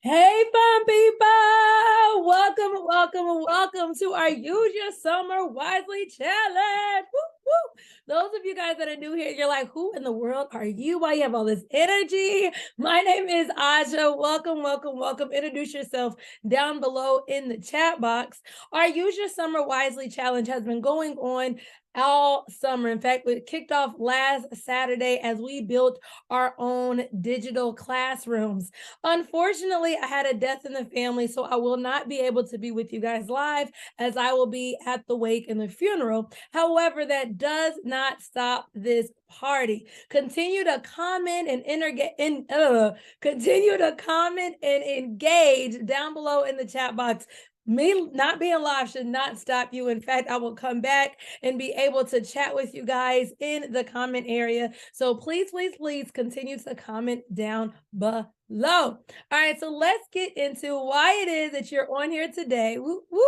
Hey, fun people! Welcome to our Use Your Summer Wisely Challenge. Woo, woo. Those of you guys that are new here, you're like, who in the world are you? Why you have all this energy? My name is Aja. Welcome. Introduce yourself down below in the chat box. Our Use Your Summer Wisely Challenge has been going on all summer. In fact, we kicked off last Saturday as we built our own digital classrooms. Unfortunately, I had a death in the family, so I will not be able to be with you guys live as I will be at the wake and the funeral. However, that does not stop this party. Continue to comment and continue to comment and engage down below in the chat box. Me not being live should not stop you. In fact, I will come back and be able to chat with you guys in the comment area. So please continue to comment down below. All right, so let's get into why it is that you're on here today. Woo, woo.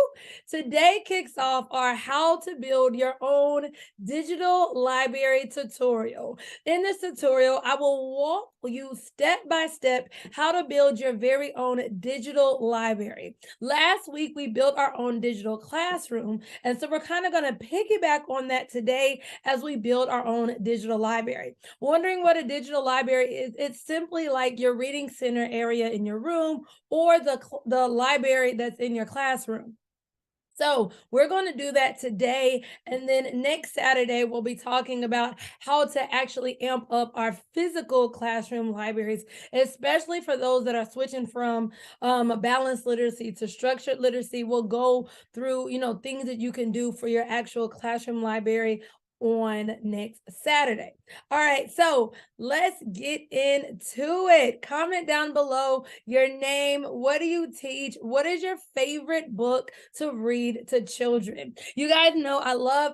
Today kicks off our how to build your own digital library tutorial. In this tutorial, I will walk you step by step how to build your very own digital library. Last week, we built our own digital classroom, and so we're kind of going to piggyback on that today as we build our own digital library. Wondering what a digital library is? It's simply like your reading center area in your room or the library that's in your classroom. So we're going to do that today. And then next Saturday, we'll be talking about how to actually amp up our physical classroom libraries, especially for those that are switching from balanced literacy to structured literacy. We'll go through, things that you can do for your actual classroom library on next Saturday. All right, so let's get into it. Comment down below your name. What do you teach? What is your favorite book to read to children? You guys know I love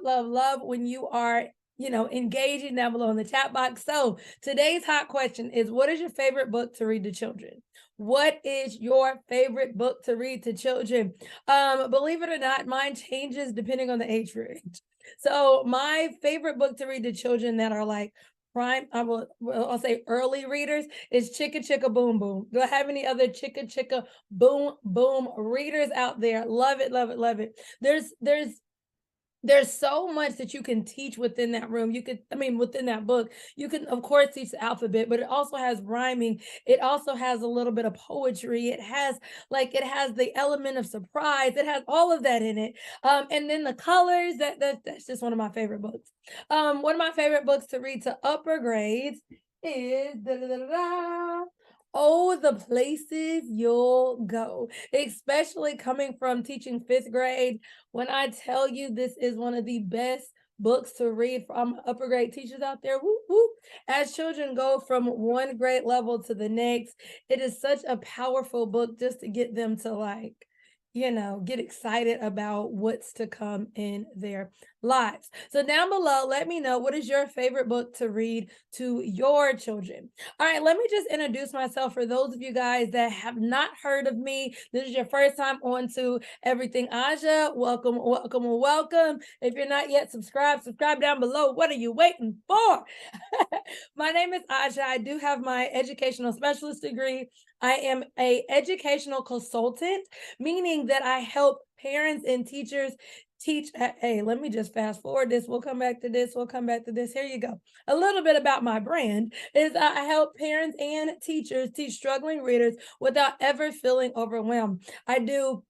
when you are engaging down below in the chat box. So today's hot question is, what is your favorite book to read to children? What is your favorite book to read to children? Believe it or not, mine changes depending on the age range. So my favorite book to read to children that are like prime, I'll say early readers is Chicka Chicka Boom Boom. Do I have any other Chicka Chicka Boom Boom readers out there? Love it. There's so much that you can teach within that room. Within that book, you can, of course, teach the alphabet, but it also has rhyming. It also has a little bit of poetry. It has the element of surprise. It has all of that in it. And then the colors, that's just one of my favorite books. One of my favorite books to read to upper grades is Oh, the places you'll go, especially coming from teaching fifth grade. When I tell you this is one of the best books to read from upper grade teachers out there, whoop, whoop. As children go from one grade level to the next, it is such a powerful book just to get them to get excited about what's to come in their lives. So down below, let me know, what is your favorite book to read to your children? All right, let me just introduce myself for those of you guys that have not heard of me. This is your first time on to Everything Aja. Welcome. If you're not yet subscribed, subscribe down below. What are you waiting for? My name is Aja. I do have my educational specialist degree. I am an educational consultant, meaning that I help parents and teachers teach. Hey, let me just fast forward this. We'll come back to this. Here you go. A little bit about my brand is I help parents and teachers teach struggling readers without ever feeling overwhelmed. I do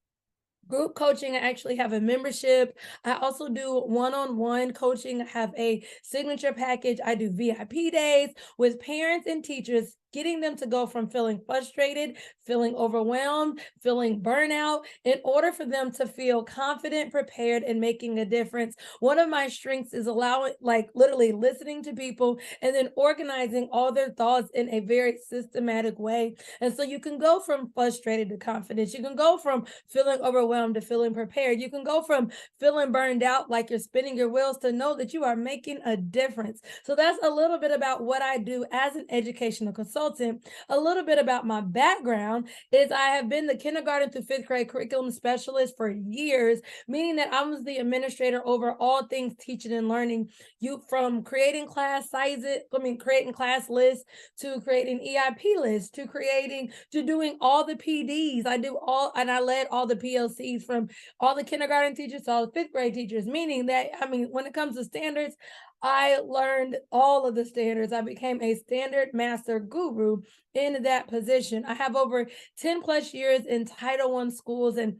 group coaching. I actually have a membership. I also do one-on-one coaching. I have a signature package. I do VIP days with parents and teachers, getting them to go from feeling frustrated, feeling overwhelmed, feeling burnout, in order for them to feel confident, prepared, and making a difference. One of my strengths is literally listening to people and then organizing all their thoughts in a very systematic way. And so you can go from frustrated to confidence. You can go from feeling overwhelmed to feeling prepared. You can go from feeling burned out, like you're spinning your wheels, to know that you are making a difference. So that's a little bit about what I do as an educational consultant. consultant. A little bit about my background is I have been the kindergarten through fifth grade curriculum specialist for years, meaning that I was the administrator over all things teaching and learning. You from creating class sizes, creating class lists, to creating EIP lists, to doing all the PDs. I led all the PLCs from all the kindergarten teachers to all the fifth grade teachers, meaning that, when it comes to standards, I learned all of the standards. I became a standard master guru in that position. I have over 10 plus years in Title I schools, and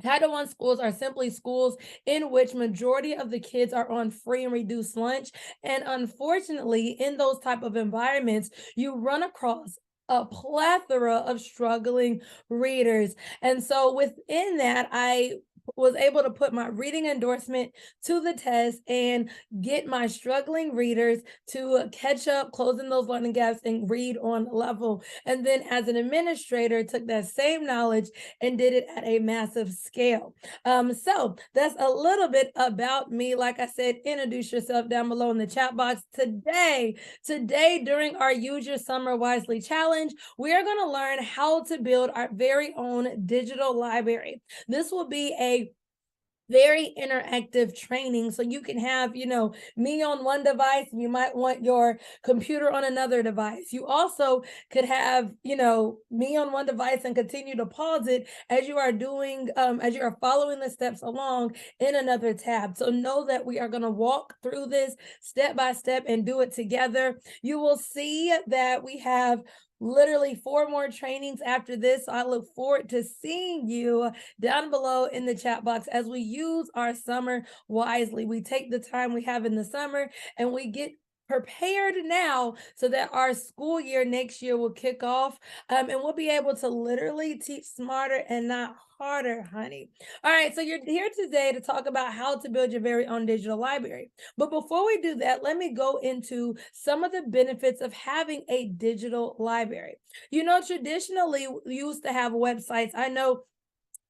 Title I schools are simply schools in which majority of the kids are on free and reduced lunch. And unfortunately, in those type of environments, you run across a plethora of struggling readers. And so within that, I was able to put my reading endorsement to the test and get my struggling readers to catch up, closing those learning gaps, and read on level. And then as an administrator, took that same knowledge and did it at a massive scale. So that's a little bit about me. Like I said, introduce yourself down below in the chat box. Today, during our Use Your Summer Wisely challenge, we are going to learn how to build our very own digital library. This will be a very interactive training. So you can have, me on one device, and you might want your computer on another device. You also could have, me on one device and continue to pause it as you are doing, as you are following the steps along in another tab. So know that we are going to walk through this step by step and do it together. You will see that we have literally 4 more trainings after this. So I look forward to seeing you down below in the chat box as we use our summer wisely. We take the time we have in the summer and we get prepared now so that our school year next year will kick off, and we'll be able to literally teach smarter and not harder, honey. All right, so you're here today to talk about how to build your very own digital library. But before we do that, let me go into some of the benefits of having a digital library. Traditionally, we used to have websites. I know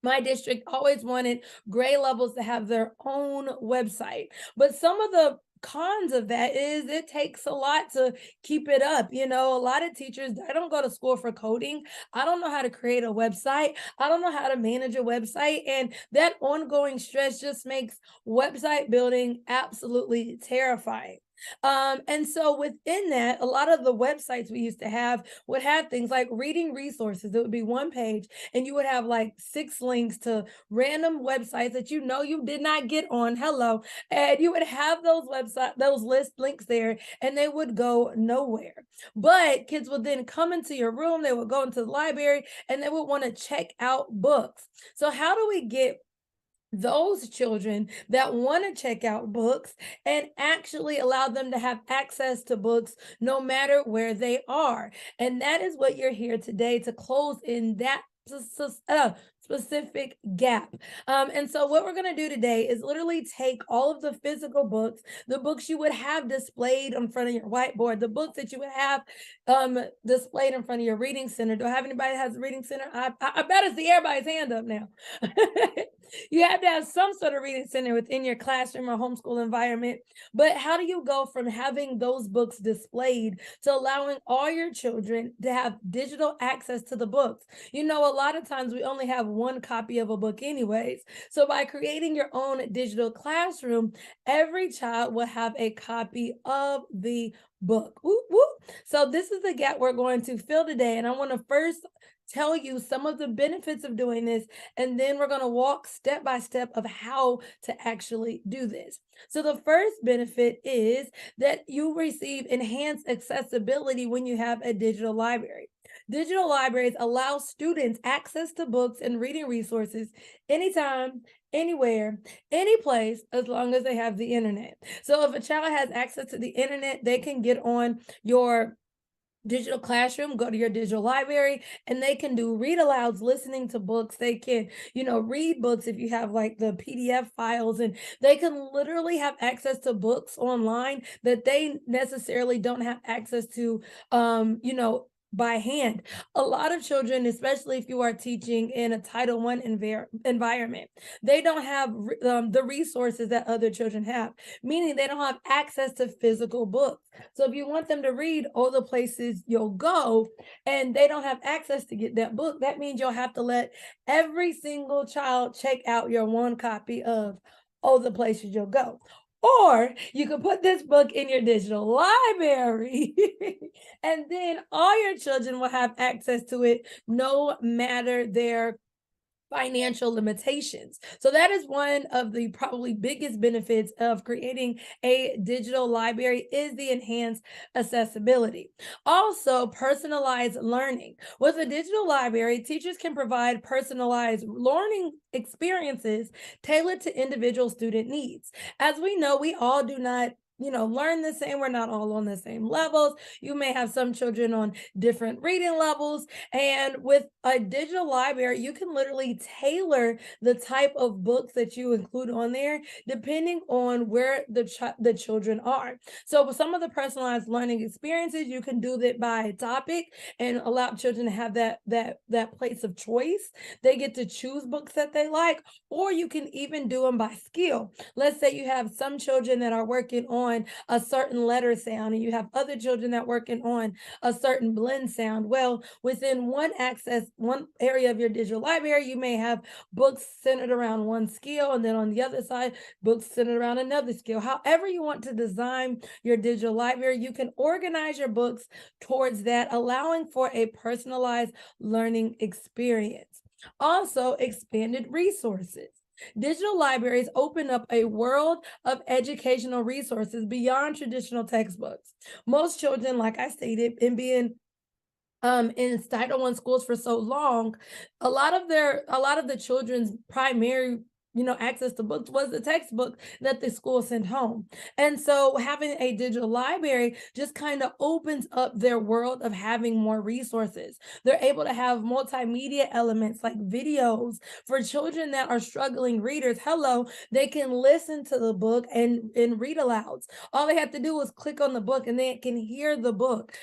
my district always wanted grade levels to have their own website, but some of the cons of that is it takes a lot to keep it up. A lot of teachers, I don't go to school for coding. I don't know how to create a website. I don't know how to manage a website. And that ongoing stress just makes website building absolutely terrifying. And so within that, a lot of the websites we used to have would have things like reading resources. It would be one page, and you would have like 6 links to random websites that you did not get on. Hello. And you would have those list links there, and they would go nowhere. But kids would then come into your room, they would go into the library, and they would want to check out books. So how do we get those children that want to check out books and actually allow them to have access to books no matter where they are? And that is what you're here today to close in that specific gap. And so what we're going to do today is literally take all of the physical books, the books you would have displayed in front of your whiteboard, the books that you would have displayed in front of your reading center. Do I have anybody that has a reading center? I better see everybody's hand up now. You have to have some sort of reading center within your classroom or homeschool environment. But how do you go from having those books displayed to allowing all your children to have digital access to the books? A lot of times we only have one copy of a book anyways. So by creating your own digital classroom, every child will have a copy of the book. Woo, woo. So this is the gap we're going to fill today. And I want to first tell you some of the benefits of doing this, and then we're going to walk step by step of how to actually do this. So the first benefit is that you receive enhanced accessibility when you have a digital library. Digital libraries allow students access to books and reading resources anytime, anywhere, any place, as long as they have the internet. So if a child has access to the internet, they can get on your digital classroom, go to your digital library, and they can do read alouds, listening to books. They can, read books if you have like the PDF files, and they can literally have access to books online that they necessarily don't have access to, by hand. A lot of children, especially if you are teaching in a Title I environment, they don't have the resources that other children have, meaning they don't have access to physical books. So if you want them to read All the Places You'll Go and they don't have access to get that book, that means you'll have to let every single child check out your one copy of All the Places You'll Go. Or you can put this book in your digital library and then all your children will have access to it no matter their financial limitations. So that is one of the probably biggest benefits of creating a digital library is the enhanced accessibility. Also, personalized learning. With a digital library, teachers can provide personalized learning experiences tailored to individual student needs. As we know, we all do not learn the same. We're not all on the same levels. You may have some children on different reading levels. And with a digital library, you can literally tailor the type of books that you include on there, depending on where the children are. So with some of the personalized learning experiences, you can do that by topic and allow children to have that place of choice. They get to choose books that they like, or you can even do them by skill. Let's say you have some children that are working on a certain letter sound and you have other children that working on a certain blend sound. Well, within one area of your digital library, you may have books centered around one skill, and then on the other side, books centered around another skill. However you want to design your digital library, you can organize your books towards that, allowing for a personalized learning experience. Also, expanded resources. Digital libraries open up a world of educational resources beyond traditional textbooks. Most children, like I stated, in being in Title I schools for so long, a lot of the children's primary access to books was the textbook that the school sent home. And so having a digital library just kind of opens up their world of having more resources. They're able to have multimedia elements like videos for children that are struggling readers. Hello, they can listen to the book and read alouds. All they have to do is click on the book and they can hear the book.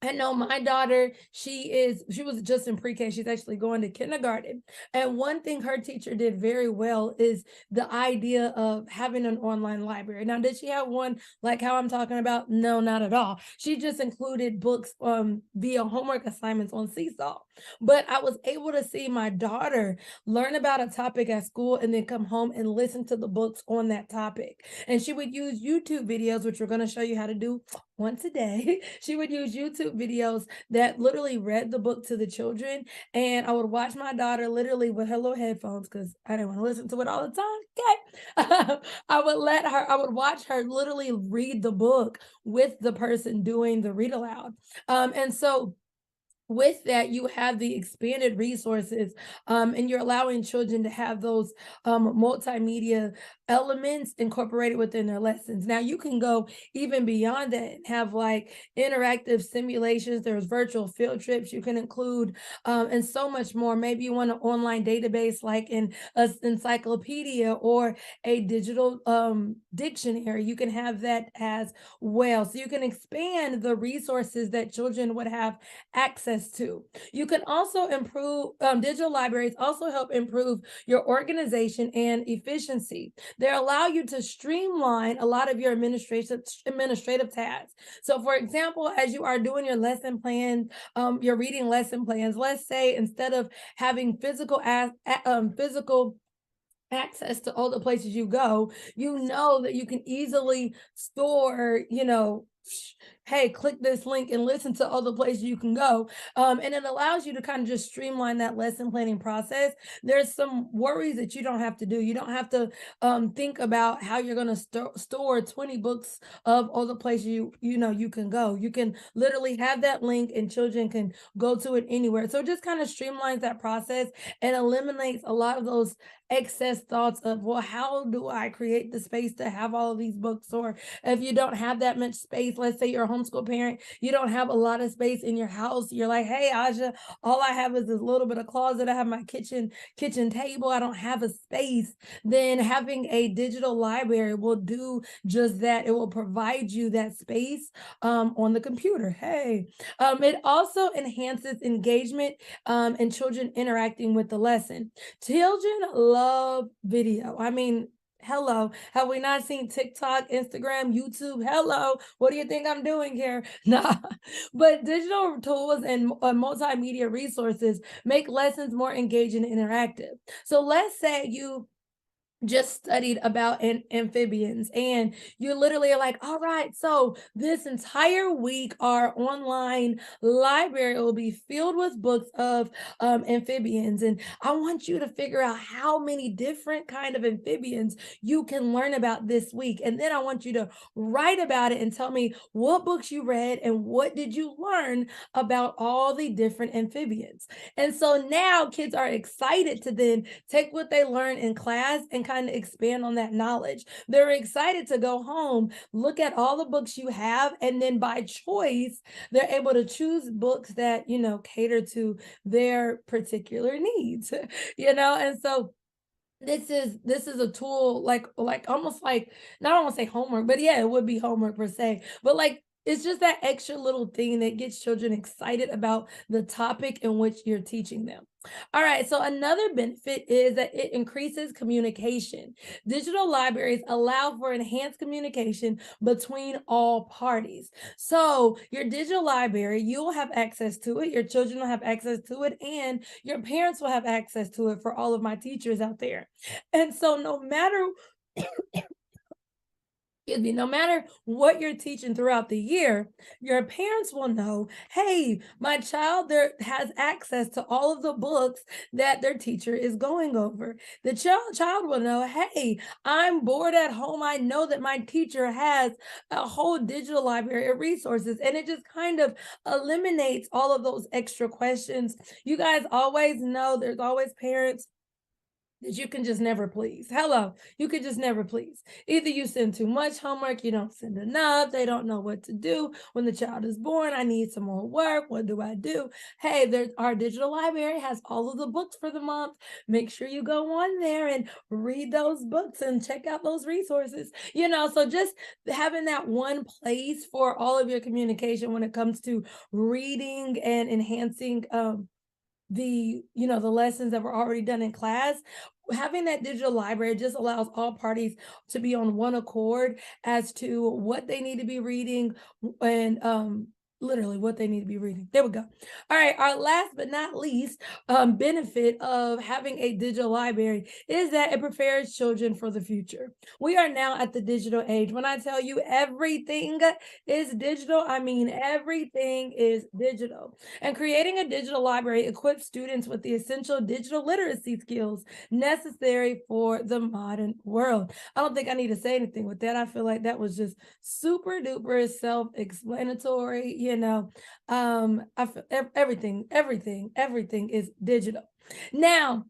I know my daughter, she was just in pre-K. She's actually going to kindergarten. And one thing her teacher did very well is the idea of having an online library. Now, did she have one like how I'm talking about? No, not at all. She just included books via homework assignments on Seesaw. But I was able to see my daughter learn about a topic at school and then come home and listen to the books on that topic. And she would use YouTube videos, which we're going to show you how to do once a day. She would use YouTube videos that literally read the book to the children. And I would watch my daughter literally with her little headphones because I didn't want to listen to it all the time. Okay. I would watch her literally read the book with the person doing the read aloud. And so with that, you have the expanded resources and you're allowing children to have those multimedia elements incorporated within their lessons. Now you can go even beyond that and have like interactive simulations. There's virtual field trips you can include and so much more. Maybe you want an online database like an encyclopedia or a digital dictionary. You can have that as well. So you can expand the resources that children would have access to. You can also improve, digital libraries also help improve your organization and efficiency. They allow you to streamline a lot of your administrative tasks. So for example, as you are doing your lesson plan, your reading lesson plans, let's say instead of having physical access to all the places you go, you know that you can easily store, hey, click this link and listen to all the places you can go. And it allows you to kind of just streamline that lesson planning process. There's some worries that you don't have to do. You don't have to think about how you're going to store 20 books of all the places you can go. You can literally have that link and children can go to it anywhere. So it just kind of streamlines that process and eliminates a lot of those excess thoughts of, well, how do I create the space to have all of these books? Or if you don't have that much space, let's say you're a homeschool parent, you don't have a lot of space in your house. You're like, hey, Aja, all I have is this little bit of closet. I have my kitchen table. I don't have a space. Then having a digital library will do just that. It will provide you that space on the computer. Hey, it also enhances engagement and children interacting with the lesson. Children love video. I mean, hello, have we not seen TikTok, Instagram, YouTube? Hello, what do you think I'm doing here? Nah, but digital tools and multimedia resources make lessons more engaging and interactive. So let's say you just studied about amphibians and you literally are like, all right, so this entire week our online library will be filled with books of amphibians, and I want you to figure out how many different kind of amphibians you can learn about this week, and then I want you to write about it and tell me what books you read and what did you learn about all the different amphibians. And so now kids are excited to then take what they learn in class and kind of expand on that knowledge. They're excited to go home, look at all the books you have, and then by choice, they're able to choose books that, cater to their particular needs, and so this is a tool like almost like, not, I don't want to say homework, but yeah, it would be homework per se, but like it's just that extra little thing that gets children excited about the topic in which you're teaching them. All right, so another benefit is that it increases communication. Digital libraries allow for enhanced communication between all parties. So your digital library, you'll have access to it, your children will have access to it, and your parents will have access to it for all of my teachers out there. And so no matter no matter what you're teaching throughout the year, your parents will know, hey, my child there has access to all of the books that their teacher is going over. The child will know, hey, I'm bored at home. I know that my teacher has a whole digital library of resources, and it just kind of eliminates all of those extra questions. You guys always know there's always parents that you can just never please. Hello, you can just never please. Either you send too much homework, you don't send enough, they don't know what to do. When the child is born, I need some more work. What do I do? Hey, there's our digital library has all of the books for the month. Make sure you go on there and read those books and check out those resources. So just having that one place for all of your communication when it comes to reading and enhancing the lessons that were already done in class, having that digital library just allows all parties to be on one accord as to what they need to be reading and literally what they need to be reading. There we go. All right, our last but not least benefit of having a digital library is that it prepares children for the future. We are now at the digital age. When I tell you everything is digital, I mean everything is digital. And creating a digital library equips students with the essential digital literacy skills necessary for the modern world. I don't think I need to say anything with that. I feel like that was just super duper self-explanatory. I feel everything is digital. Now,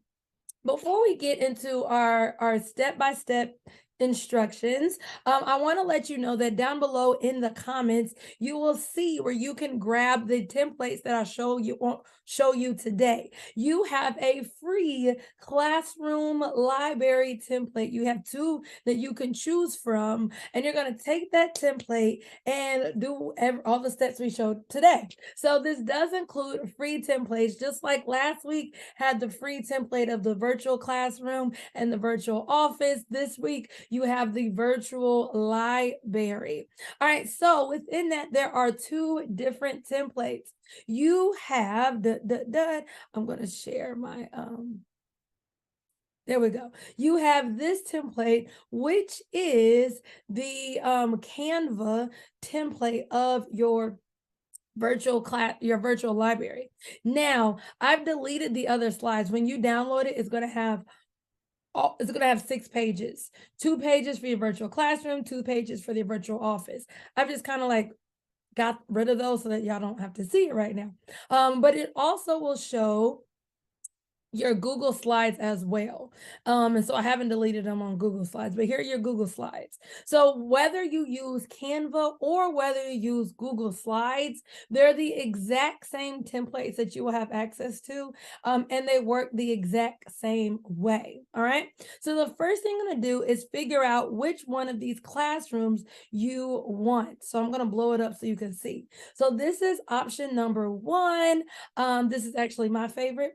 before we get into our step-by-step instructions, I want to let you know that down below in the comments, you will see where you can grab the templates that I show you today. You have a free classroom library template. You have two that you can choose from, and you're going to take that template and do all the steps we showed today. So this does include free templates, just like last week had the free template of the virtual classroom and the virtual office. This week you have the virtual library. All right, so within that, there are two different templates. You have I'm going to share my there we go. You have this template, which is the Canva template of your virtual library. Now, I've deleted the other slides. When you download it, it's going to have 6 pages, 2 pages for your virtual classroom, 2 pages for the virtual office. I've just kind of like got rid of those so that y'all don't have to see it right now. But it also will show your Google Slides as well. And so I haven't deleted them on Google Slides, but here are your Google Slides. So whether you use Canva or whether you use Google Slides, they're the exact same templates that you will have access to, and they work the exact same way, all right? So the first thing I'm gonna do is figure out which one of these classrooms you want. So I'm gonna blow it up so you can see. So this is option number 1. This is actually my favorite.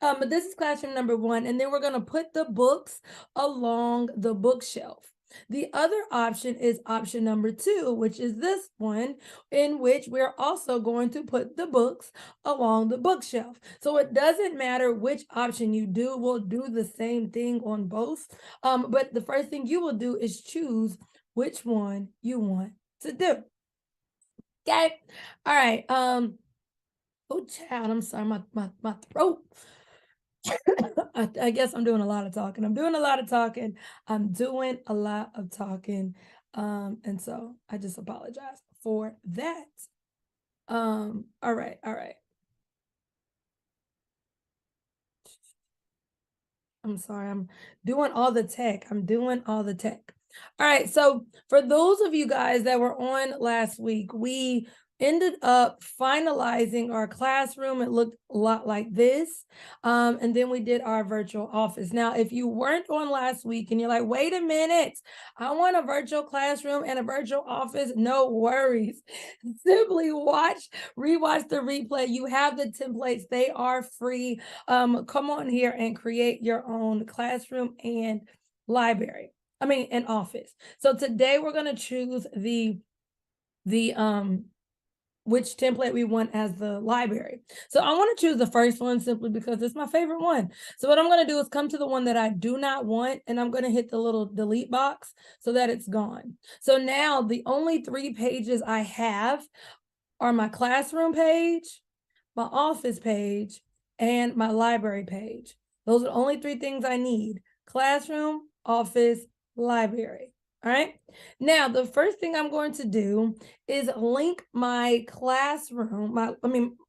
But this is classroom number 1, and then we're going to put the books along the bookshelf. The other option is option number 2, which is this one, in which we're also going to put the books along the bookshelf. So it doesn't matter which option you do, we'll do the same thing on both. But the first thing you will do is choose which one you want to do. Okay. All right. Oh, child, I'm sorry, my throat. I guess I'm doing a lot of talking. I'm doing a lot of talking. And so I just apologize for that. All right. I'm sorry. I'm doing all the tech. All right. So for those of you guys that were on last week, we ended up finalizing our classroom. It looked a lot like this. And then we did our virtual office. Now, if you weren't on last week and you're like, wait a minute, I want a virtual classroom and a virtual office, no worries. Simply rewatch the replay. You have the templates. They are free. Come on here and create your own classroom and and office. So today we're going to choose the which template we want as the library. So I want to choose the first one simply because it's my favorite one. So what I'm going to do is come to the one that I do not want, and I'm going to hit the little delete box so that it's gone. So now the only 3 pages I have are my classroom page, my office page, and my library page. Those are the only 3 things I need: classroom, office, library. All right. Now, the first thing I'm going to do is link my classroom,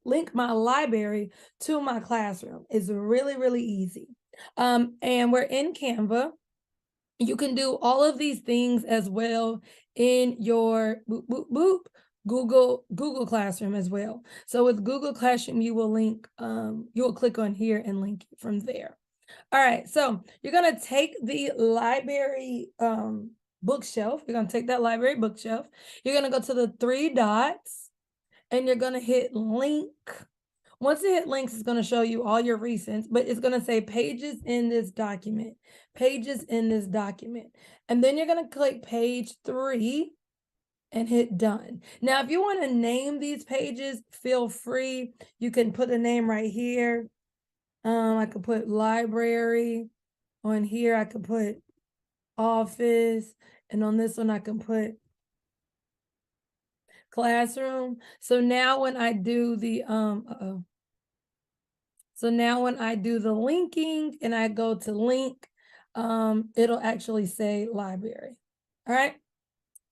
link my library to my classroom. It's really, really easy. And we're in Canva. You can do all of these things as well in your Google Classroom as well. So with Google Classroom, you will click on here and link it from there. All right, so you're gonna take the library bookshelf. You're gonna take that library bookshelf. You're gonna go to the 3 dots and you're gonna hit link. Once you hit links, it's gonna show you all your recents, but it's gonna say pages in this document, And then you're gonna click page 3 and hit done. Now, if you wanna name these pages, feel free. You can put a name right here. I could put library. On here, I could put office, and on this one, I can put classroom. So now when I do the linking and I go to link, it'll actually say library. All right.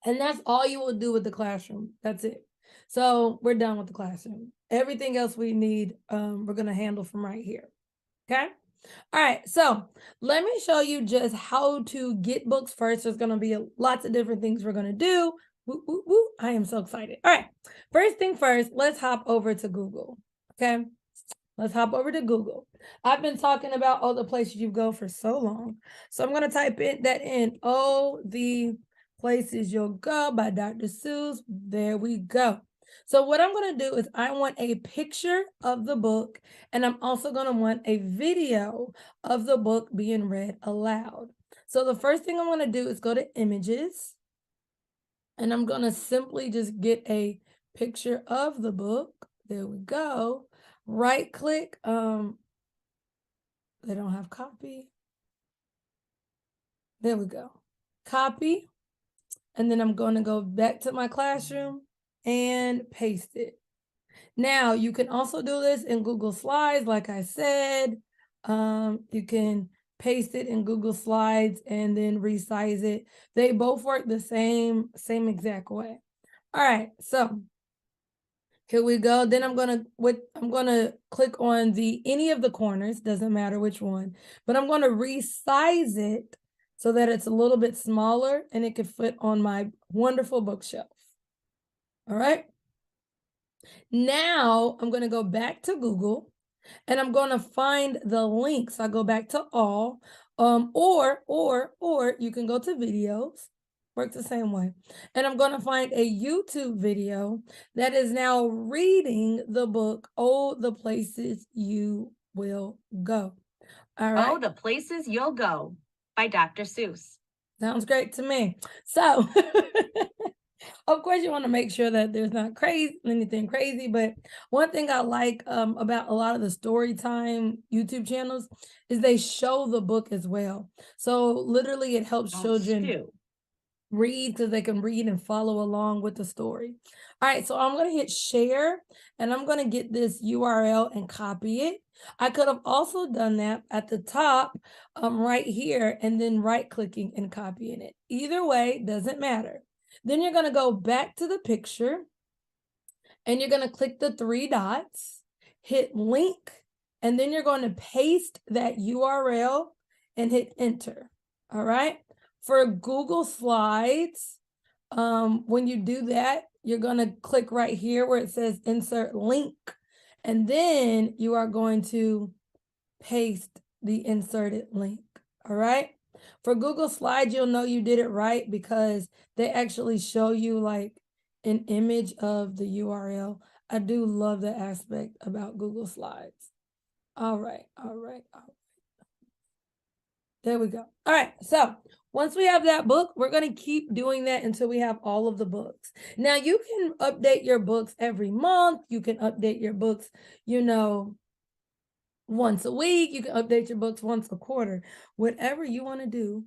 And that's all you will do with the classroom. That's it. So we're done with the classroom. Everything else we need, we're going to handle from right here. Okay. All right, so let me show you just how to get books first. There's going to be lots of different things we're going to do. Woo, woo, woo. I am so excited. All right, first thing first, let's hop over to Google. Okay, let's hop over to Google. I've been talking about all the places you go for so long. So I'm going to type in all the places you'll go by Dr. Seuss. There we go. So what I'm going to do is I want a picture of the book, and I'm also going to want a video of the book being read aloud. So the first thing I'm going to do is go to images, and I'm going to simply just get a picture of the book. There we go. Right click. They don't have copy. There we go. Copy. And then I'm going to go back to my classroom and paste it. Now, you can also do this in Google Slides, like I said. You can paste it in Google Slides and then resize it. They both work the same exact way. All right, so Here we go. Then I'm gonna click on any of the corners, doesn't matter which one, but I'm gonna resize it so that it's a little bit smaller and it can fit on my wonderful bookshelf. All right. Now I'm gonna go back to Google and I'm gonna find the links. I go back to all, or you can go to videos. Works the same way. And I'm going to find a YouTube video that is now reading the book, Oh, the Places You Will Go. All right. Oh, the Places You'll Go by Dr. Seuss. Sounds great to me. So, of course, you want to make sure that there's not anything crazy. But one thing I like about a lot of the story time YouTube channels is they show the book as well. So literally, it helps children read because they can read and follow along with the story. All right, so I'm going to hit share and I'm going to get this URL and copy it. I could have also done that at the top right here and then right clicking and copying it. Either way, doesn't matter. Then you're going to go back to the picture and you're going to click the 3 dots, hit link, and then you're going to paste that URL and hit enter. All right. For Google Slides, when you do that, you're going to click right here where it says insert link, and then you are going to paste the inserted link. All right. For Google Slides, you'll know you did it right because they actually show you like an image of the URL. I do love the aspect about Google Slides. All right. There we go. All right. So once we have that book, we're going to keep doing that until we have all of the books. Now, you can update your books every month. You can update your books, once a week. You can update your books once a quarter. Whatever you want to do,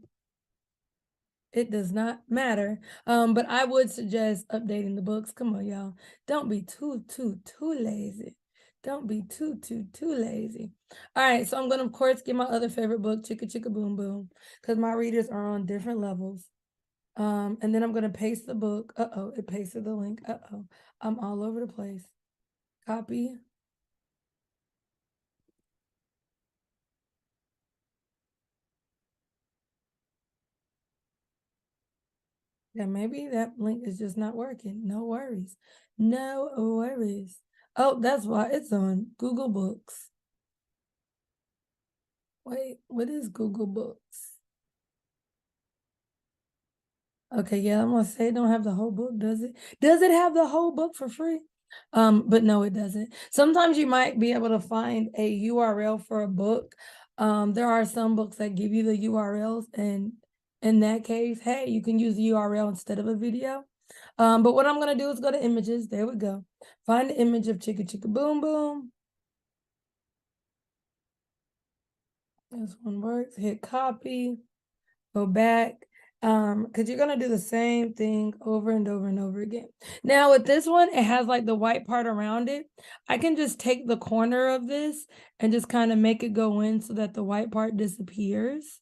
it does not matter. But I would suggest updating the books. Come on, y'all. Don't be too lazy. Don't be too lazy. All right, so I'm going to, of course, get my other favorite book, Chicka Chicka Boom Boom, because my readers are on different levels. And then I'm going to paste the book. Uh-oh, it pasted the link. Uh-oh, I'm all over the place. Copy. Yeah, maybe that link is just not working. No worries. No worries. Oh, that's why it's on Google Books. Wait, what is Google Books? Okay, yeah, I'm gonna say it don't have the whole book, does it? Does it have the whole book for free? But no, it doesn't. Sometimes you might be able to find a URL for a book. There are some books that give you the URLs, and in that case, hey, you can use the URL instead of a video. But what I'm gonna do is go to images. There we go. Find the image of Chicka Chicka Boom Boom. This one works. Hit copy. Go back. Because you're gonna do the same thing over and over and over again. Now with this one, it has like the white part around it. I can just take the corner of this and just kind of make it go in so that the white part disappears.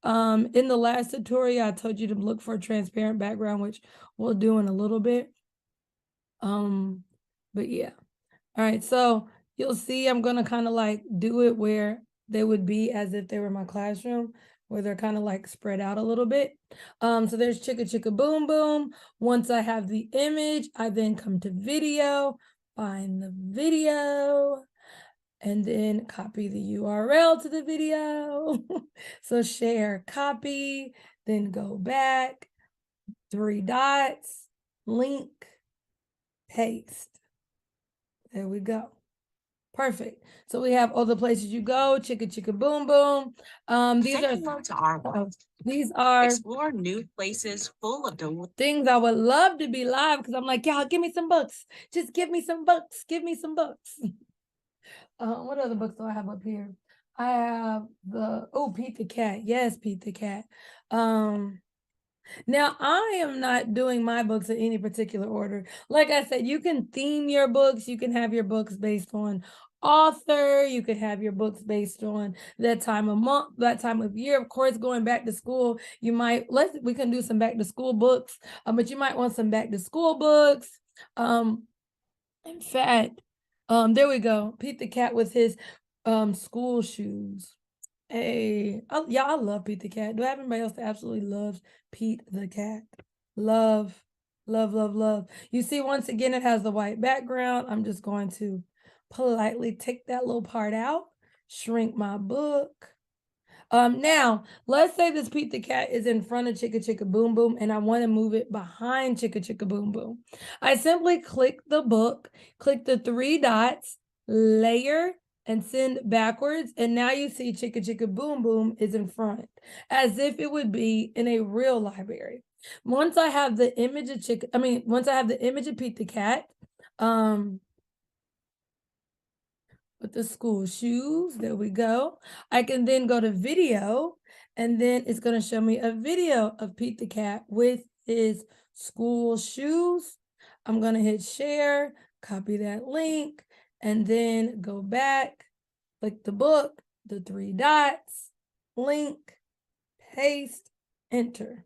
In the last tutorial, I told you to look for a transparent background, which we'll do in a little bit. But yeah. All right, so you'll see I'm gonna kind of like do it where they would be as if they were my classroom, where they're kind of like spread out a little bit. So there's Chicka Chicka Boom Boom. Once I have the image, I then come to video, find the video, and then copy the URL to the video. So share, copy, then go back, 3 dots, link, paste. There we go. Perfect. So we have all the places you go, Chicka Chicka Boom Boom. These are explore new places full of things I would love to be live because I'm like, y'all, give me some books. Just give me some books. Give me some books. What other books do I have up here? I have Pete the Cat. Yes, Pete the Cat. Now, I am not doing my books in any particular order. Like I said, you can theme your books. You can have your books based on author. You could have your books based on that time of month, that time of year. Of course, going back to school, we can do some back to school books, but you might want some back to school books. In fact, there we go. Pete the Cat with his school shoes. Hey, yeah, I love Pete the Cat. Do I have anybody else that absolutely loves Pete the Cat? Love, love, love, love. You see, once again, it has the white background. I'm just going to politely take that little part out, shrink my book. Now let's say this Pete the Cat is in front of Chicka Chicka Boom Boom and I want to move it behind Chicka Chicka Boom Boom. I simply click the book, click the three dots, layer, and send backwards. And now you see Chicka Chicka Boom Boom is in front, as if it would be in a real library. Once I have the image of once I have the image of Pete the Cat, with the school shoes. There we go. I can then go to video, and then it's going to show me a video of Pete the Cat with his school shoes. I'm going to hit share, copy that link, and then go back, click the book, the three dots, link, paste, enter.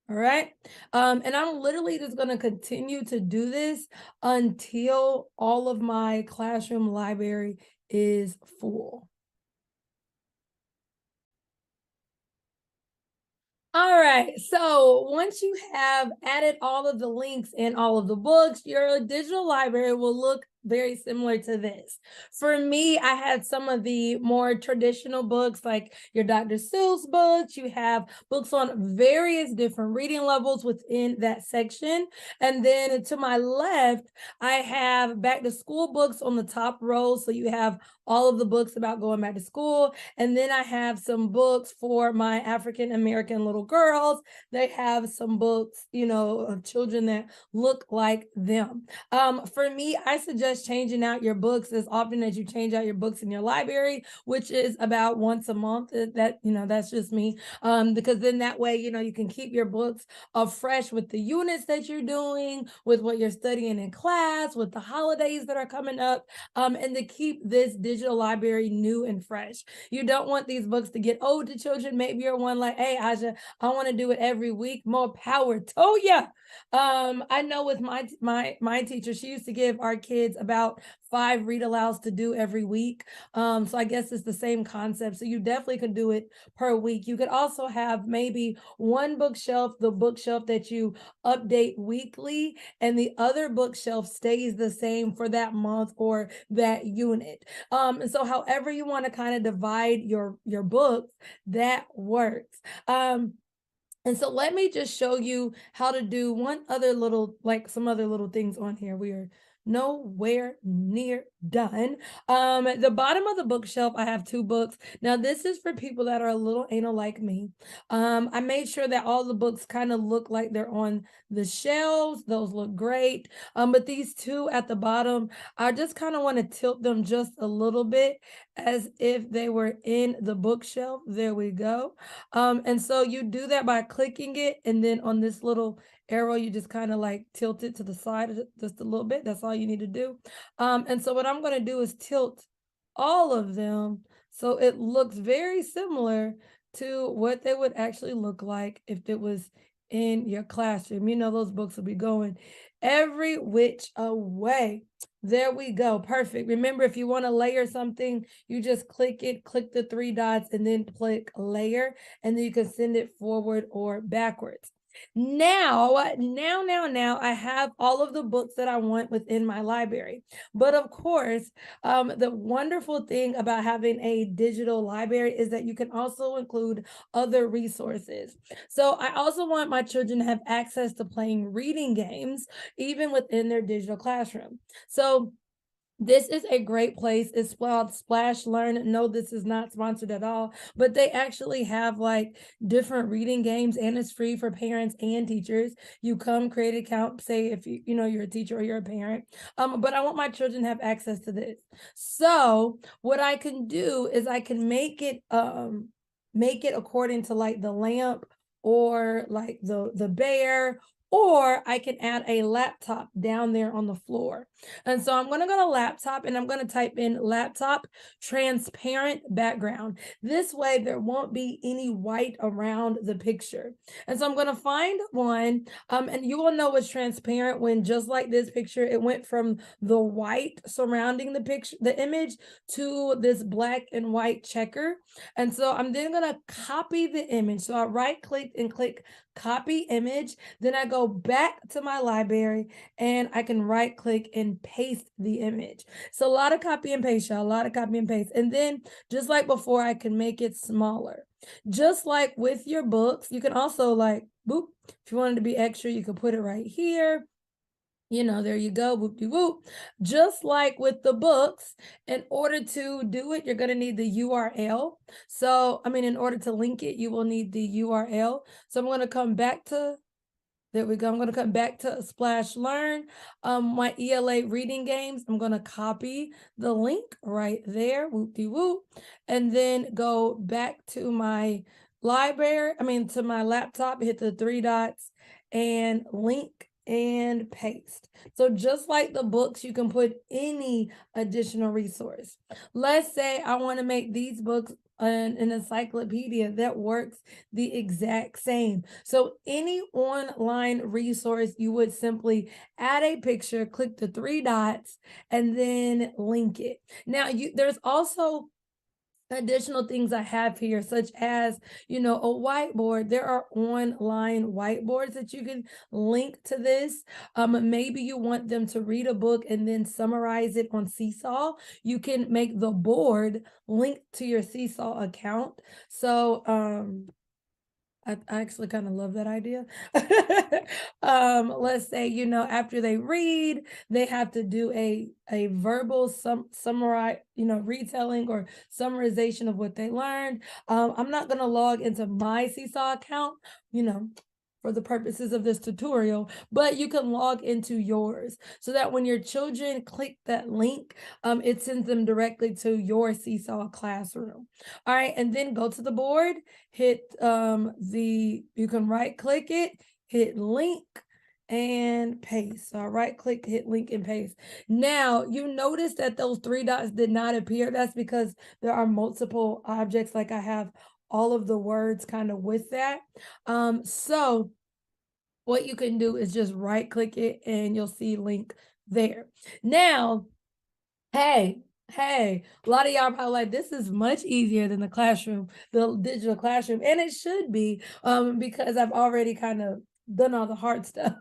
All right. And I'm literally just going to continue to do this until all of my classroom library is full. All right, so once you have added all of the links and all of the books, your digital library will look very similar to this. For me, I had some of the more traditional books like your Dr. Seuss books. You have books on various different reading levels within that section. And then to my left, I have back to school books on the top row. So you have all of the books about going back to school. And then I have some books for my African American little girls. They have some books, of children that look like them. For me, I suggest changing out your books as often as you change out your books in your library, which is about once a month. That's just me. Because then that way, you can keep your books fresh with the units that you're doing, with what you're studying in class, with the holidays that are coming up, and to keep this digital library new and fresh. You don't want these books to get old to children. Maybe you're one like, hey, Aja, I want to do it every week. More power to ya. I know with my teacher, she used to give our kids about 5 read alouds to do every week. So I guess it's the same concept. So you definitely could do it per week. You could also have maybe one bookshelf, the bookshelf that you update weekly, and the other bookshelf stays the same for that month or that unit. And so however you want to kind of divide your books, that works. And so let me just show you how to do some other little things on here. We are nowhere near done. The bottom of the bookshelf, I have 2 books. Now, this is for people that are a little anal like me. I made sure that all the books kind of look like they're on the shelves. Those look great. But these 2 at the bottom, I just kind of want to tilt them just a little bit as if they were in the bookshelf. There we go. And so you do that by clicking it, and then on this little arrow, you just kind of like tilt it to the side just a little bit. That's all you need to do. And so what I'm going to do is tilt all of them so it looks very similar to what they would actually look like if it was in your classroom. Those books will be going every which way. There we go. Perfect. Remember, if you want to layer something, you just click it, click the 3 dots, and then click layer, and then you can send it forward or backwards. Now, I have all of the books that I want within my library. But of course, the wonderful thing about having a digital library is that you can also include other resources. So I also want my children to have access to playing reading games, even within their digital classroom. So this is a great place. It's called Splash Learn. No, this is not sponsored at all, but they actually have like different reading games, and it's free for parents and teachers. You come create an account, say if you're a teacher or you're a parent. But I want my children to have access to this. So what I can do is I can make it according to like the lamp or like the bear or I can add a laptop down there on the floor. And so I'm going to go to laptop and I'm going to type in laptop transparent background. This way there won't be any white around the picture. And so I'm going to find one, and you will know it's transparent when, just like this picture, it went from the white surrounding the picture, the image, to this black and white checker. And so I'm then going to copy the image. So I right click and click copy image. Then I go back to my library and I can right click and paste the image. So a lot of copy and paste, y'all, a lot of copy and paste. And then just like before, I can make it smaller. Just like with your books, you can also like, boop, if you wanted to be extra, you could put it right here. You know, there you go, whoop-de-whoop. Just like with the books, in order to do it, you're going to need the URL. So, I mean, in order to link it, you will need the URL. So I'm going to come back to, there we go. I'm going to come back to Splash Learn, my ELA reading games. I'm going to copy the link right there, whoop-de-whoop, and then go back to my library, to my laptop, hit the three dots and link and paste. So just like the books, you can put any additional resource. Let's say I want to make these books an encyclopedia that works the exact same. So any online resource, you would simply add a picture, click the three dots, and then link it. Now, there's also additional things I have here, such as, a whiteboard. There are online whiteboards that you can link to this. Maybe you want them to read a book and then summarize it on Seesaw. You can make the board linked to your Seesaw account. So, I actually kind of love that idea. Let's say, after they read, they have to do a verbal summarize, retelling or summarization of what they learned. I'm not going to log into my Seesaw account, for the purposes of this tutorial, but you can log into yours so that when your children click that link, it sends them directly to your Seesaw classroom. All right, and then go to the board, hit you can right click it, hit link, and paste. So I right click, hit link, and paste. Now you notice that those three dots did not appear. That's because there are multiple objects, like I have all of the words kind of with that. So what you can do is just right click it and you'll see link there. Now, hey, a lot of y'all probably like, this is much easier than the classroom, the digital classroom, and it should be, because I've already kind of done all the hard stuff.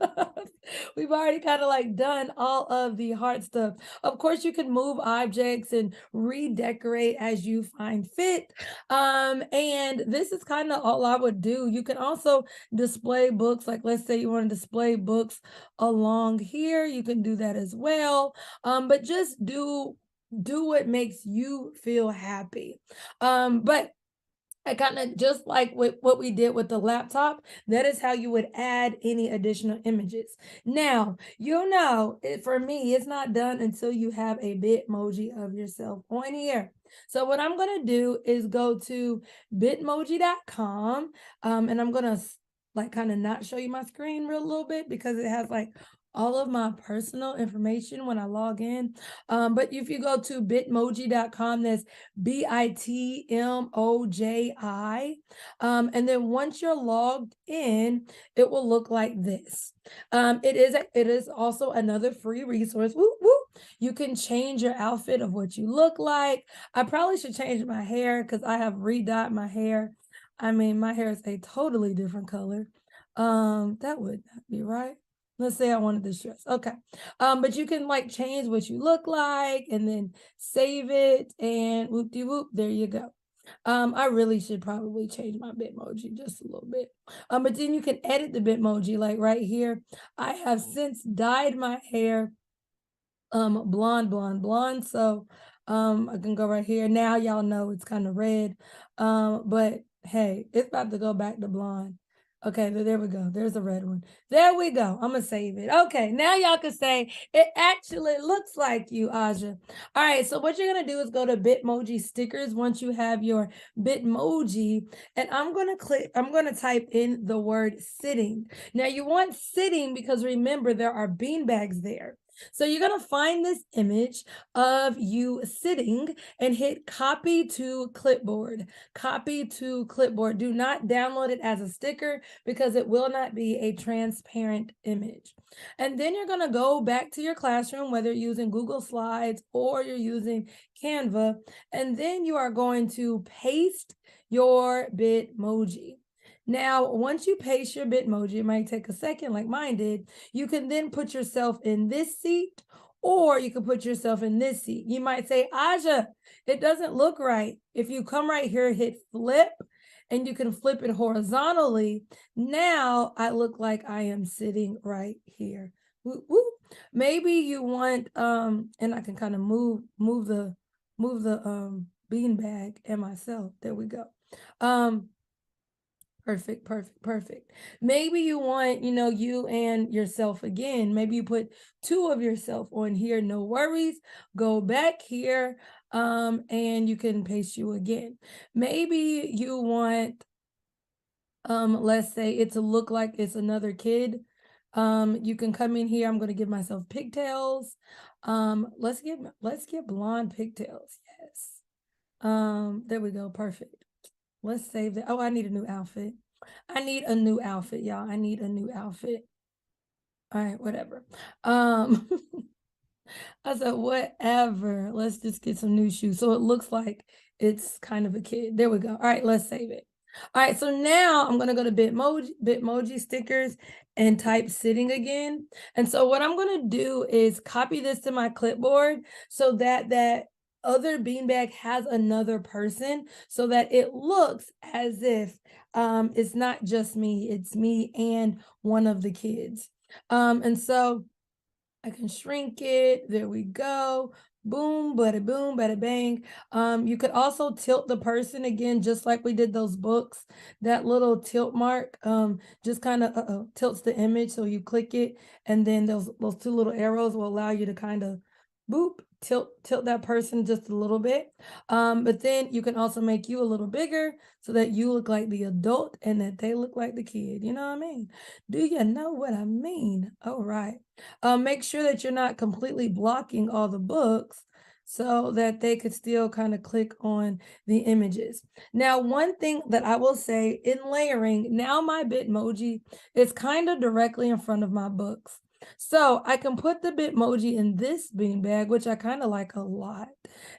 We've already kind of like done all of the hard stuff. Of course, you can move objects and redecorate as you find fit. And this is kind of all I would do. You can also display books. Like, let's say you want to display books along here. You can do that as well. But just do what makes you feel happy. But I kind of, just like with what we did with the laptop, that is how you would add any additional images. Now, for me, it's not done until you have a Bitmoji of yourself on here. So what I'm going to do is go to bitmoji.com, and I'm going to like kind of not show you my screen real little bit because it has like all of my personal information when I log in. But if you go to bitmoji.com, that's BITMOJI. And then once you're logged in, it will look like this. It is also another free resource. Woo, woo. You can change your outfit of what you look like. I probably should change my hair because I have redyed my hair. My hair is a totally different color. That would not be right. Let's say I wanted this dress. Okay. But you can like change what you look like and then save it and whoop-de-whoop, there you go. I really should probably change my Bitmoji just a little bit. But then you can edit the Bitmoji, like right here. I have since dyed my hair blonde. So I can go right here. Now y'all know it's kind of red. But hey, it's about to go back to blonde. Okay, there we go. There's a red one. There we go. I'm gonna save it. Okay, now y'all can say it actually looks like you, Aja. All right, so what you're gonna do is go to Bitmoji stickers once you have your Bitmoji, and I'm gonna type in the word sitting. Now you want sitting because remember there are bean bags there. So you're gonna find this image of you sitting and hit copy to clipboard. Copy to clipboard. Do not download it as a sticker because it will not be a transparent image. And then you're going to go back to your classroom, whether you're using Google Slides or you're using Canva, and then you are going to paste your Bitmoji. Now, once you paste your Bitmoji, it might take a second like mine did, you can then put yourself in this seat or you can put yourself in this seat. You might say, Aja, it doesn't look right. If you come right here, hit flip, and you can flip it horizontally. Now I look like I am sitting right here. Woo, woo. Maybe you want, and I can kind of move the bean bag and myself. There we go. Perfect, perfect, perfect. Maybe you want, you and yourself again. Maybe you put two of yourself on here. No worries. Go back here, and you can paste you again. Maybe you want, let's say it to look like it's another kid. You can come in here. I'm going to give myself pigtails. Let's get blonde pigtails. Yes. There we go. Perfect. Let's save that. Oh, I need a new outfit. I need a new outfit, y'all. I need a new outfit. All right, whatever. I said, whatever. Let's just get some new shoes. So it looks like it's kind of a kid. There we go. All right, let's save it. All right, so now I'm gonna go to Bitmoji stickers and type sitting again. And so what I'm gonna do is copy this to my clipboard so that that other beanbag has another person so that it looks as if it's not just me, it's me and one of the kids. And so I can shrink it. There we go. Boom, boom, bada bang. You could also tilt the person again, just like we did those books. That little tilt mark just kind of tilts the image. So you click it, and then those two little arrows will allow you to kind of boop, tilt that person just a little bit. But then you can also make you a little bigger so that you look like the adult and that they look like the kid. You know what I mean? Do you know what I mean? All right. Make sure that you're not completely blocking all the books so that they could still kind of click on the images. Now, one thing that I will say in layering, now my Bitmoji is kind of directly in front of my books. So I can put the Bitmoji in this beanbag, which I kind of like a lot,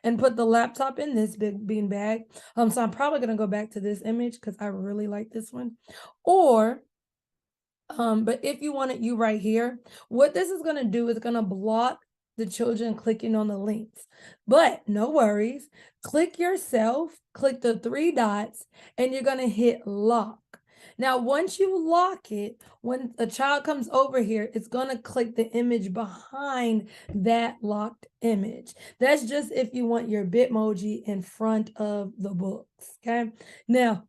and put the laptop in this big beanbag. So I'm probably going to go back to this image because I really like this one. Or but if you wanted you right here, what this is going to do is going to block the children clicking on the links. But no worries, click yourself, click the three dots, and you're going to hit lock. Now, once you lock it, when a child comes over here, it's going to click the image behind that locked image. That's just if you want your Bitmoji in front of the books, okay? Now,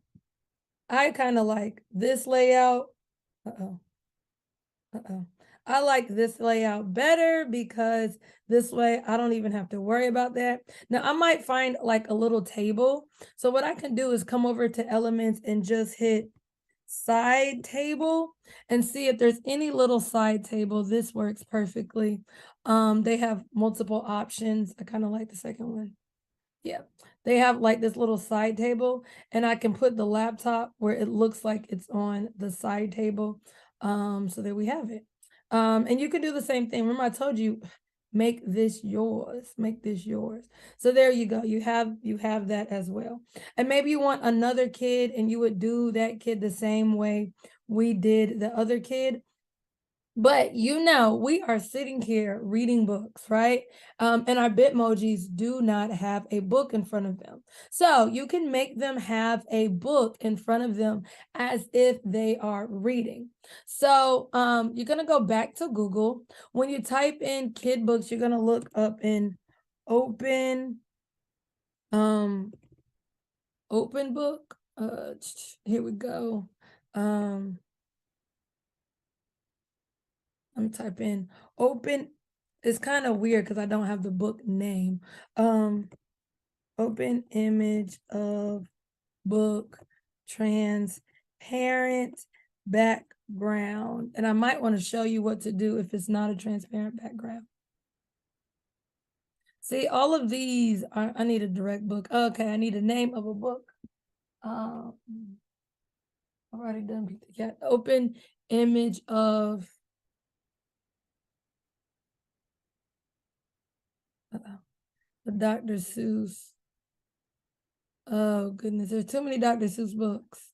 I kind of like this layout. Uh-oh. Uh-oh. I like this layout better because this way I don't even have to worry about that. Now I might find like a little table. So what I can do is come over to elements and just hit side table and see if there's any little side table. This works perfectly. They have multiple options. I kind of like the second one. Yeah, they have like this little side table, and I can put the laptop where it looks like it's on the side table. So there we have it. And you can do the same thing. Remember, I told you, make this yours. Make this yours. So there you go. You have that as well. And maybe you want another kid, and you would do that kid the same way we did the other kid. But we are sitting here reading books, right? And our Bitmojis do not have a book in front of them. So you can make them have a book in front of them as if they are reading. So you're going to go back to Google. When you type in kid books, you're going to look up in open, open book. Here we go. I'm type in open. It's kind of weird because I don't have the book name. Open image of book, transparent background. And I might want to show you what to do if it's not a transparent background. See, all of these are, I need a direct book. Okay, I need a name of a book. I've already done Peter Cat. Open image of the Dr. Seuss. Oh goodness, there's too many Dr. Seuss books.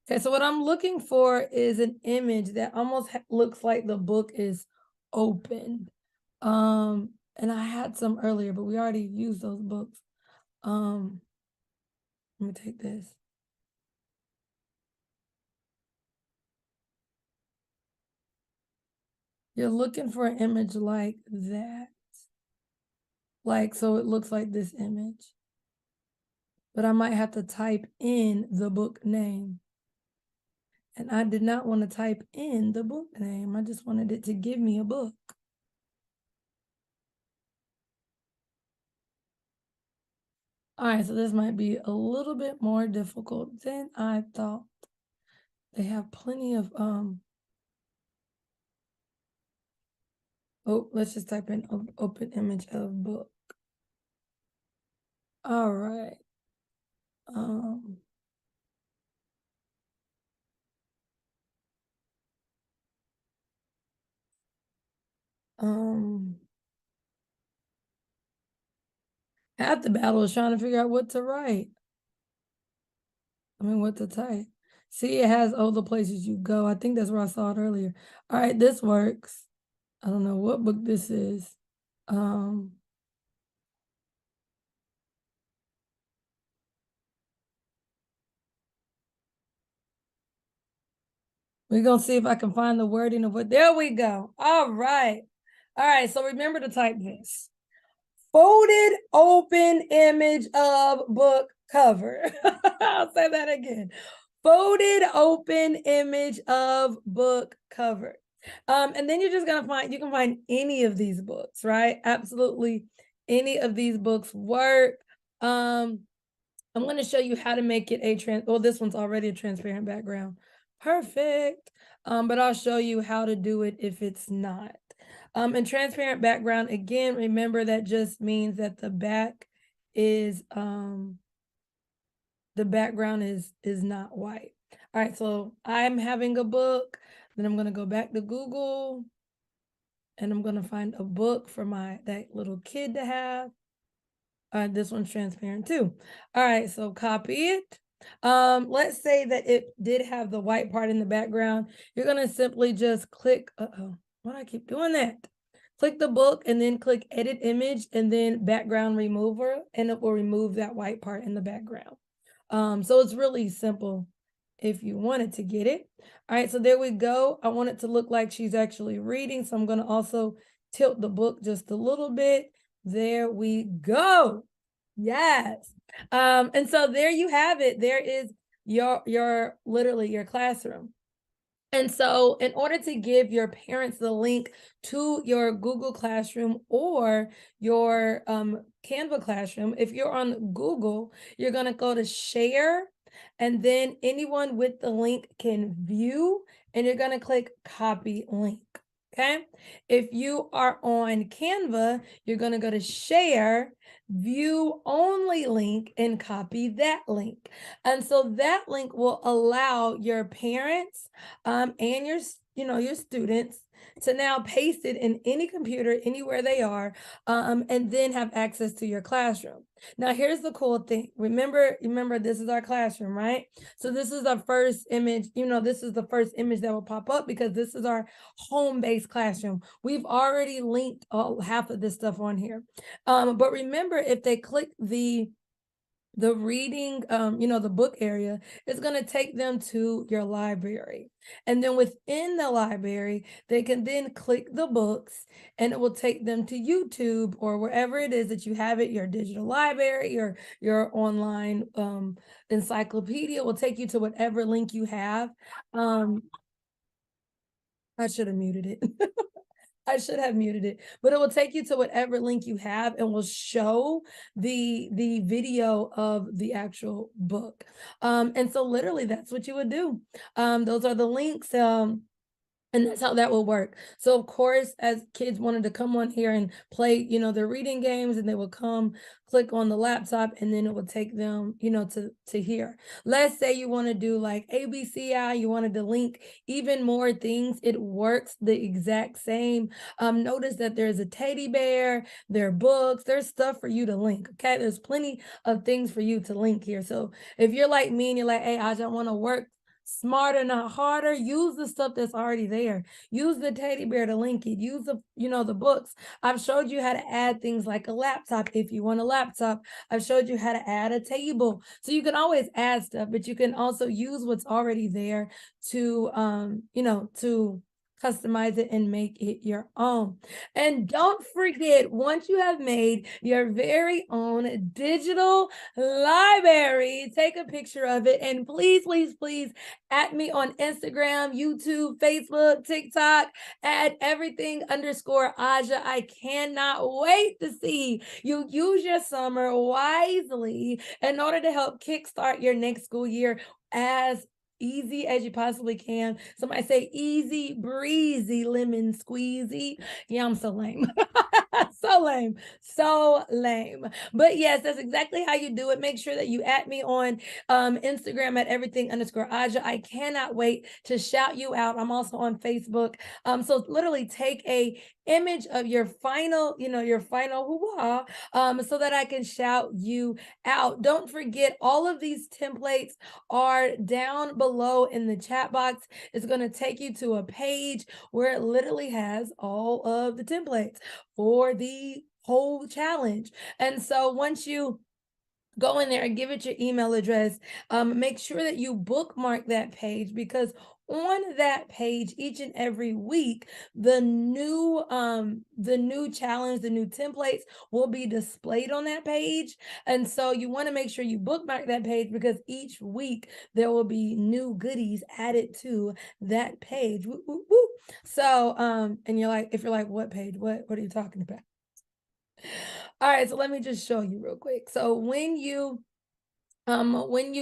Okay, so what I'm looking for is an image that almost looks like the book is open. And I had some earlier, but we already used those books. Let me take this. You're looking for an image like that. Like, so it looks like this image. But I might have to type in the book name. And I did not want to type in the book name. I just wanted it to give me a book. All right, so this might be a little bit more difficult than I thought. They have plenty of, oh, let's just type in open image of book. All right. Half the battle is trying to figure out what to write. I mean, what to type. See, it has all the places you go. I think that's where I saw it earlier. All right, this works. I don't know what book this is. We're gonna see if I can find the wording of what, there we go. All right. All right, so remember to type this. Folded open image of book cover. I'll say that again. Folded open image of book cover. And then you're just gonna find, you can find any of these books, right? Absolutely any of these books work. I'm going to show you how to make it well, this one's already a transparent background. Perfect. But I'll show you how to do it if it's not. And transparent background, again, remember that just means that the back is, the background is not white. All right, so I'm having a book, then I'm going to go back to Google and I'm going to find a book for that little kid to have. This one's transparent too. All right, so copy it. Let's say that it did have the white part in the background. You're gonna simply just click, why do I keep doing that? Click the book and then click edit image and then background remover, and it will remove that white part in the background. So it's really simple if you wanted to get it. All right, so there we go. I want it to look like she's actually reading, so I'm gonna also tilt the book just a little bit. There we go. Yes. And so there you have it. There is your literally your classroom. And so in order to give your parents the link to your Google Classroom or your Canva Classroom, if you're on Google, you're going to go to share, and then anyone with the link can view, and you're going to click copy link. Okay. If you are on Canva, you're going to go to share, view only link, and copy that link. And so that link will allow your parents and your students to now paste it in any computer anywhere they are, and then have access to your classroom. Now here's the cool thing. Remember this is our classroom, right? So this is our first image. This is the first image that will pop up because this is our home-based classroom. We've already linked half of this stuff on here, but remember, if they click the reading, the book area, is going to take them to your library. And then within the library, they can then click the books and it will take them to YouTube or wherever it is that you have it, your digital library or your online encyclopedia will take you to whatever link you have. I should have muted it. I should have muted it, but it will take you to whatever link you have and will show the video of the actual book. And so literally that's what you would do. Those are the links. And that's how that will work. So of course, as kids wanted to come on here and play, their reading games, and they will come click on the laptop, and then it will take them, to here. Let's say you want to do like ABCI, you wanted to link even more things. It works the exact same. Notice that there's a teddy bear, there are books, there's stuff for you to link. Okay, there's plenty of things for you to link here. So if you're like me and you're like, hey, I just want to work smarter, not harder, use the stuff that's already there. Use the teddy bear to link it. Use the books. I've showed you how to add things like a laptop. If you want a laptop, I've showed you how to add a table. So you can always add stuff, but you can also use what's already there to to customize it and make it your own. And don't forget, once you have made your very own digital library, take a picture of it, and please, please, please at me on Instagram, YouTube, Facebook, TikTok, at everything underscore Aja. I cannot wait to see you use your summer wisely in order to help kickstart your next school year as easy as you possibly can. Somebody say easy breezy lemon squeezy. Yeah, I'm so lame. So lame. So lame. But yes, that's exactly how you do it. Make sure that you at me on Instagram at everything underscore Aja. I cannot wait to shout you out. I'm also on Facebook. So literally take a image of your final, your final hoo-ha, so that I can shout you out. Don't forget, all of these templates are down below in the chat box. It's going to take you to a page where it literally has all of the templates for the whole challenge. And so once you go in there and give it your email address, make sure that you bookmark that page, because on that page each and every week the new challenge, the new templates will be displayed on that page. And so you want to make sure you bookmark that page, because each week there will be new goodies added to that page. Woo, woo, woo. So and you're like, if you're like, what page, what are you talking about? All right, so let me just show you real quick. So when you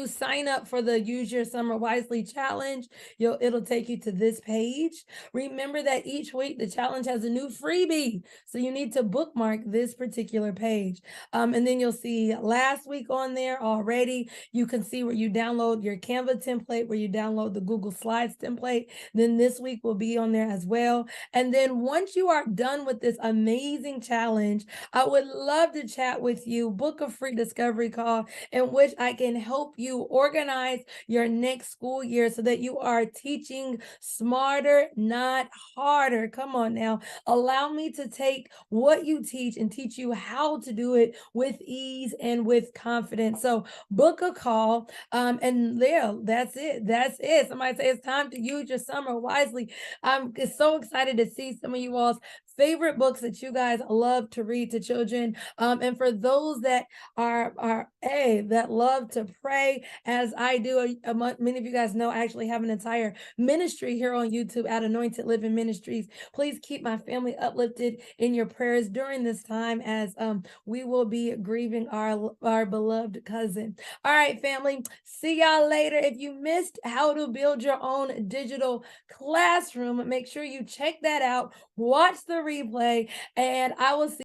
sign up for the Use Your Summer Wisely challenge, it'll take you to this page. Remember that each week the challenge has a new freebie, so you need to bookmark this particular page. And then you'll see last week on there already. You can see where you download your Canva template, where you download the Google Slides template. Then this week will be on there as well. And then once you are done with this amazing challenge, I would love to chat with you. Book a free discovery call in which I can help you organize your next school year so that you are teaching smarter, not harder. Come on now. Allow me to take what you teach and teach you how to do it with ease and with confidence. So book a call. And yeah, that's it. That's it. Somebody say it's time to use your summer wisely. I'm so excited to see some of you all's favorite books that you guys love to read to children. And for those that that love to pray, as I do, many of you guys know I actually have an entire ministry here on YouTube at Anointed Living Ministries. Please keep my family uplifted in your prayers during this time, as we will be grieving our beloved cousin. All right, family, see y'all later. If you missed how to build your own digital classroom, make sure you check that out, watch the replay, and I will see